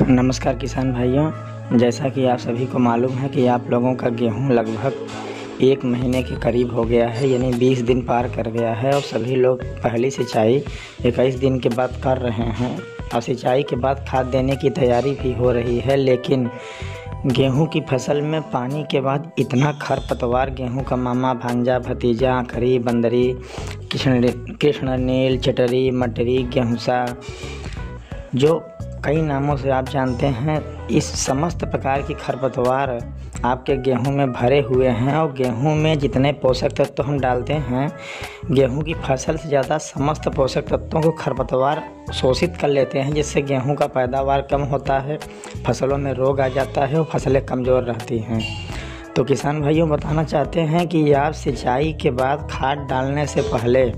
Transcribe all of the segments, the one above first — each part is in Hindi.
नमस्कार किसान भाइयों, जैसा कि आप सभी को मालूम है कि आप लोगों का गेहूं लगभग 1 महीने के करीब हो गया है, यानी 20 दिन पार कर गया है और सभी लोग पहली सिंचाई 21 दिन के बाद कर रहे हैं और सिंचाई के बाद खाद देने की तैयारी भी हो रही है। लेकिन गेहूं की फसल में पानी के बाद इतना खरपतवार, गेहूं का मामा, भांजा, भतीजा, आखरी, बंदरी, कृष्णनील, चटरी, मटरी, गेहूँसा, जो कई नामों से आप जानते हैं, इस समस्त प्रकार की खरपतवार आपके गेहूं में भरे हुए हैं। और गेहूं में जितने पोषक तत्व हम डालते हैं, गेहूं की फसल से ज़्यादा समस्त पोषक तत्वों को खरपतवार शोषित कर लेते हैं, जिससे गेहूं का पैदावार कम होता है, फसलों में रोग आ जाता है और फसलें कमज़ोर रहती हैं। तो किसान भाइयों, बताना चाहते हैं कि आप सिंचाई के बाद खाद डालने से पहले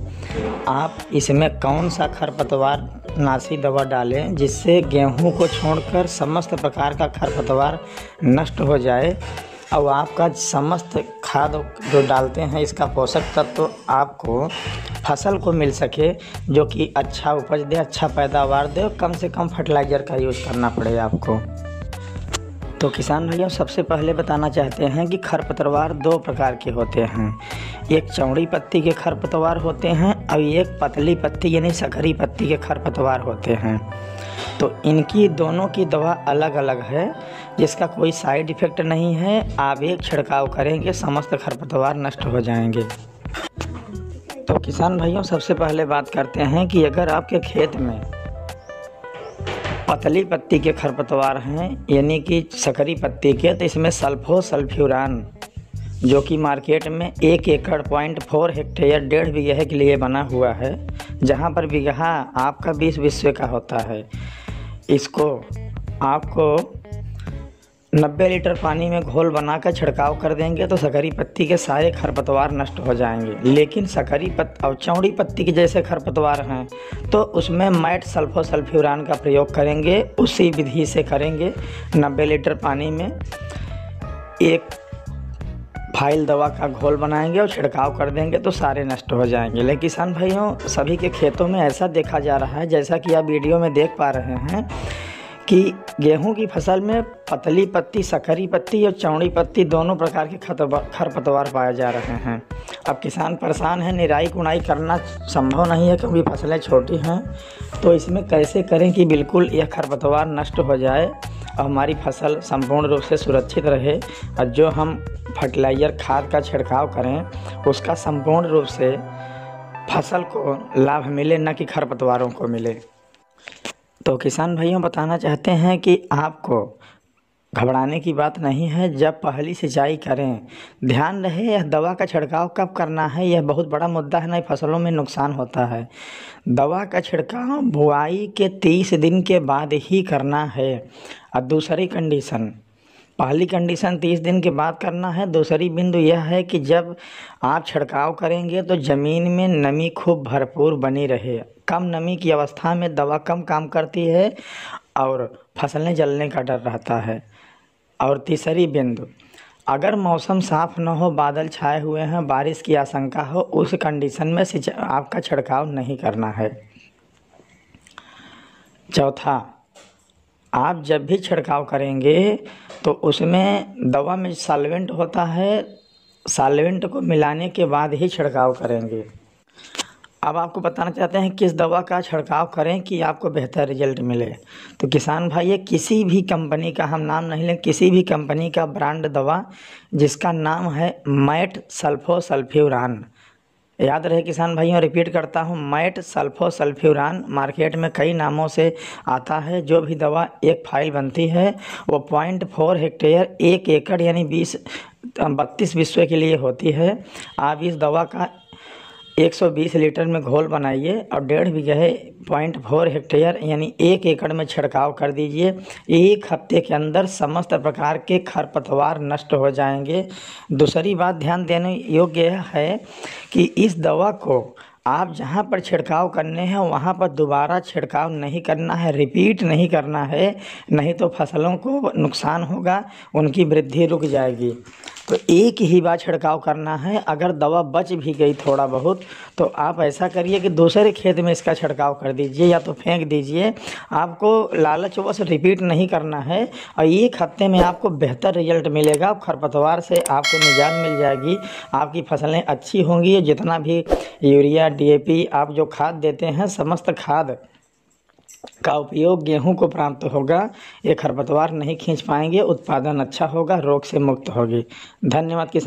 आप इसमें कौन सा खरपतवार नाशी दवा डालें, जिससे गेहूं को छोड़कर समस्त प्रकार का खरपतवार नष्ट हो जाए और आपका समस्त खाद जो डालते हैं इसका पोषक तत्व आपको फसल को मिल सके, जो कि अच्छा उपज दे, अच्छा पैदावार दे और कम से कम फर्टिलाइज़र का यूज़ करना पड़े आपको। तो किसान भैया, सबसे पहले बताना चाहते हैं कि खरपतवार 2 प्रकार के होते हैं। एक चौड़ी पत्ती के खरपतवार होते हैं और एक पतली पत्ती यानी सकरी पत्ती के खरपतवार होते हैं। तो इनकी दोनों की दवा अलग अलग है, जिसका कोई साइड इफ़ेक्ट नहीं है। आप एक छिड़काव करेंगे, समस्त खरपतवार नष्ट हो जाएंगे। तो किसान भाइयों, सबसे पहले बात करते हैं कि अगर आपके खेत में पतली पत्ती के खरपतवार हैं, यानी कि सकरी पत्ती के, तो इसमें सल्फोसल्फ्यूरान, जो कि मार्केट में 1 एकड़ 0.4 हेक्टेयर 1.5 बीघे के लिए बना हुआ है, जहां पर बीघा आपका 20 विश्व का होता है। इसको आपको 90 लीटर पानी में घोल बनाकर छिड़काव कर देंगे तो सकरी पत्ती के सारे खरपतवार नष्ट हो जाएंगे। लेकिन सकरी पत्ती और चौड़ी पत्ती के जैसे खरपतवार हैं तो उसमें मैट सल्फोसल्फ्यूरान का प्रयोग करेंगे। उसी विधि से करेंगे, 90 लीटर पानी में 1 फाइल दवा का घोल बनाएंगे और छिड़काव कर देंगे तो सारे नष्ट हो जाएंगे। लेकिन किसान भाइयों, सभी के खेतों में ऐसा देखा जा रहा है, जैसा कि आप वीडियो में देख पा रहे हैं, कि गेहूं की फसल में पतली पत्ती, सकरी पत्ती और चौड़ी पत्ती दोनों प्रकार के खरपतवार पाए जा रहे हैं। अब किसान परेशान है, निराई गुड़ाई करना संभव नहीं है क्योंकि फसलें छोटी हैं। तो इसमें कैसे करें कि बिल्कुल यह खरपतवार नष्ट हो जाए और हमारी फसल संपूर्ण रूप से सुरक्षित रहे और जो हम फर्टिलाइज़र खाद का छिड़काव करें उसका संपूर्ण रूप से फसल को लाभ मिले, न कि खरपतवारों को मिले। तो किसान भाइयों, बताना चाहते हैं कि आपको घबराने की बात नहीं है। जब पहली सिंचाई करें, ध्यान रहे यह दवा का छिड़काव कब करना है, यह बहुत बड़ा मुद्दा है, नहीं फसलों में नुकसान होता है। दवा का छिड़काव बुआई के 30 दिन के बाद ही करना है। और दूसरी कंडीशन, पहली कंडीशन 30 दिन के बाद करना है। दूसरी बिंदु यह है कि जब आप छिड़काव करेंगे तो ज़मीन में नमी खूब भरपूर बनी रहे। कम नमी की अवस्था में दवा कम काम करती है और फसलें जलने का डर रहता है। और तीसरी बिंदु, अगर मौसम साफ़ न हो, बादल छाए हुए हैं, बारिश की आशंका हो, उस कंडीशन में आपका छिड़काव नहीं करना है। चौथा, आप जब भी छिड़काव करेंगे तो उसमें दवा में सॉल्वेंट होता है, सॉल्वेंट को मिलाने के बाद ही छिड़काव करेंगे। अब आपको बताना चाहते हैं किस दवा का छिड़काव करें कि आपको बेहतर रिजल्ट मिले। तो किसान भाई, ये किसी भी कंपनी का, हम नाम नहीं लें, किसी भी कंपनी का ब्रांड दवा जिसका नाम है मैट सल्फोसल्फ्यूरान, याद रहे किसान भाइयों, रिपीट करता हूँ, मैट सल्फोसल्फ्यूरान मार्केट में कई नामों से आता है। जो भी दवा 1 फाइल बनती है वो 0.4 हेक्टेयर 1 एकड़ यानी 32 विश्व के लिए होती है। आप इस दवा का 120 लीटर में घोल बनाइए और 1.5 बीघे 0.4 हेक्टेयर यानी 1 एकड़ में छिड़काव कर दीजिए। 1 हफ्ते के अंदर समस्त प्रकार के खरपतवार नष्ट हो जाएंगे। दूसरी बात ध्यान देने योग्य है कि इस दवा को आप जहां पर छिड़काव करने हैं वहां पर दोबारा छिड़काव नहीं करना है, रिपीट नहीं करना है, नहीं तो फसलों को नुकसान होगा, उनकी वृद्धि रुक जाएगी। तो एक ही बार छिड़काव करना है। अगर दवा बच भी गई थोड़ा बहुत तो आप ऐसा करिए कि दूसरे खेत में इसका छिड़काव कर दीजिए या तो फेंक दीजिए। आपको लालचवश रिपीट नहीं करना है और एक हफ्ते में आपको बेहतर रिजल्ट मिलेगा। खरपतवार से आपको निजात मिल जाएगी, आपकी फसलें अच्छी होंगी। जितना भी यूरिया DAP आप जो खाद देते हैं, समस्त खाद का उपयोग गेहूं को प्राप्त होगा। ये खरपतवार नहीं खींच पाएंगे, उत्पादन अच्छा होगा, रोग से मुक्त होगी। धन्यवाद किसान।